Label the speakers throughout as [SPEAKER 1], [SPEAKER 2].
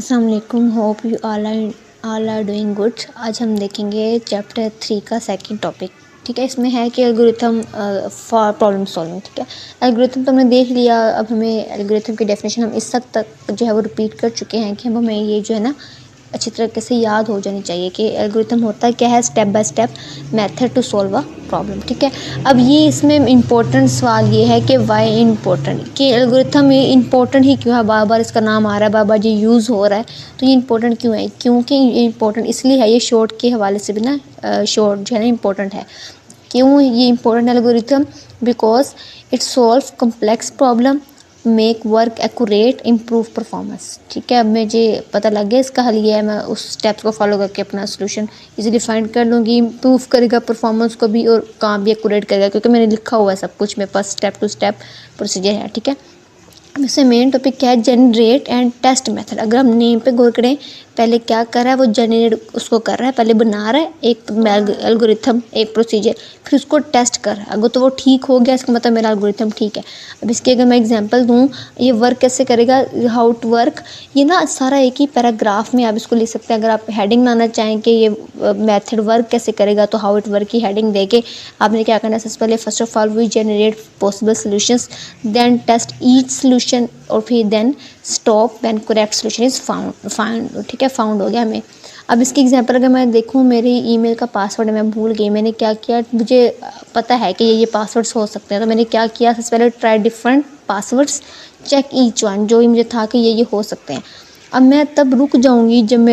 [SPEAKER 1] अस्सलाम वालेकुम, hope you all are doing good. आज हम देखेंगे चैप्टर 3 का सेकंड टॉपिक। ठीक है, इसमें है कि एल्गोरिथम फॉर प्रॉब्लम सॉल्विंग। ठीक है, एल्गोरिथम तो हमने देख लिया। अब हमें एल्गोरिथम की डेफिनेशन हम इस हद तक जो है वो रिपीट कर चुके हैं कि अब हमें ये जो है ना अच्छी तरीके से याद हो जानी चाहिए कि एल्गोरिथम होता क्या है, step by step method to solve a problem. ठीक है, अब ये इसमें इम्पोर्टेंट सवाल ये है कि वाई इम्पोर्टेंट, कि एल्गोरिथम ये इम्पोर्टेंट ही क्यों है, बार बार इसका नाम आ रहा है, बार बार ये यूज़ हो रहा है, तो ये इम्पोर्टेंट क्यों है? क्योंकि ये इम्पोर्टेंट इसलिए है, ये शॉर्ट के हवाले से भी ना शॉर्ट जो है ना इम्पोर्टेंट है। क्यों ये important algorithm? Because it solve complex problem, make work accurate, improve performance. ठीक है, अब मुझे पता लग गया इसका हल ये है, मैं उस स्टेप्स को फॉलो करके अपना सोल्यूशन इजीली फाइंड कर लूँगी। इम्प्रूव करेगा परफॉर्मेंस को भी और काम भी एक्यूरेट करेगा, क्योंकि मैंने लिखा हुआ है सब कुछ मेरे पास, स्टेप टू स्टेप प्रोसीजर है। ठीक है, अब इससे मेन टॉपिक क्या है, जनरेट एंड टेस्ट मेथड। अगर हम नेम पे गौर करें, पहले क्या कर रहा है वो जनरेट उसको कर रहा है, पहले बना रहा है एक एल्गोरिथम, एक प्रोसीजर, फिर उसको टेस्ट कर रहा है। अगर तो वो ठीक हो गया इसका मतलब मेरा एल्गोरिथम ठीक है। अब इसकी अगर मैं एग्जांपल दूँ, ये वर्क कैसे करेगा, हाउ टू वर्क, ये ना सारा एक ही पैराग्राफ में आप इसको लिख सकते हैं। अगर आप हेडिंग बनाना चाहें कि ये मेथड वर्क कैसे करेगा, तो हाउ इट वर्क की हेडिंग देके आपने क्या करना है, सबसे पहले first of all we generate possible solutions, then test each solution, और फिर then stop when correct solution is found. ठीक है, फाउंड हो गया हमें। अब इसकी एग्जांपल अगर मैं देखूँ, मेरी ईमेल का पासवर्ड मैं भूल गई, मैंने क्या किया, मुझे पता है कि ये पासवर्ड्स हो सकते हैं, तो मैंने क्या किया, सबसे पहले try different passwords, check each one, जो ही मुझे था कि ये हो सकते हैं। अब मैं तब रुक जाऊँगी जब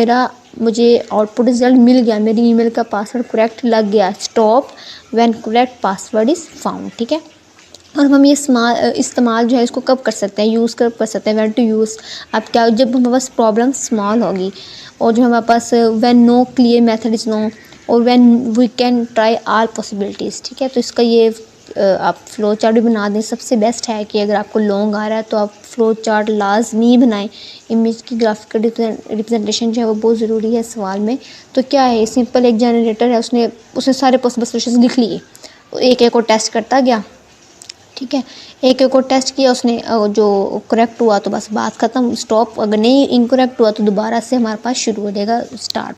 [SPEAKER 1] मुझे आउटपुट रिजल्ट मिल गया, मेरी ईमेल का पासवर्ड करेक्ट लग गया, stop when correct password is found. ठीक है, और हम ये इस्तेमाल जो है इसको कब कर सकते हैं, यूज़ कब कर सकते हैं, व्हेन टू यूज़। अब क्या, जब हमारे पास प्रॉब्लम स्मॉल होगी और जो हमारे पास when no clear method is know, और when we can try all possibilities. ठीक है, तो इसका ये आप फ्लो चार्ट भी बना दें। सबसे बेस्ट है कि अगर आपको लॉन्ग आ रहा है तो आप फ्लो चार्ट लाजमी बनाएं। इमेज की ग्राफिकल रिप्रेजेंटेशन जो है वो बहुत ज़रूरी है सवाल में। तो क्या है, सिंपल एक जनरेटर है, उसने सारे पॉसिबल सोल्यूशन लिख लिए, एक एक को टेस्ट करता गया। ठीक है, एक एक को टेस्ट किया उसने, जो करेक्ट हुआ तो बस बात ख़त्म, स्टॉप। अगर नहीं इनकरेक्ट हुआ तो दोबारा से हमारे पास शुरू हो जाएगा स्टार्ट।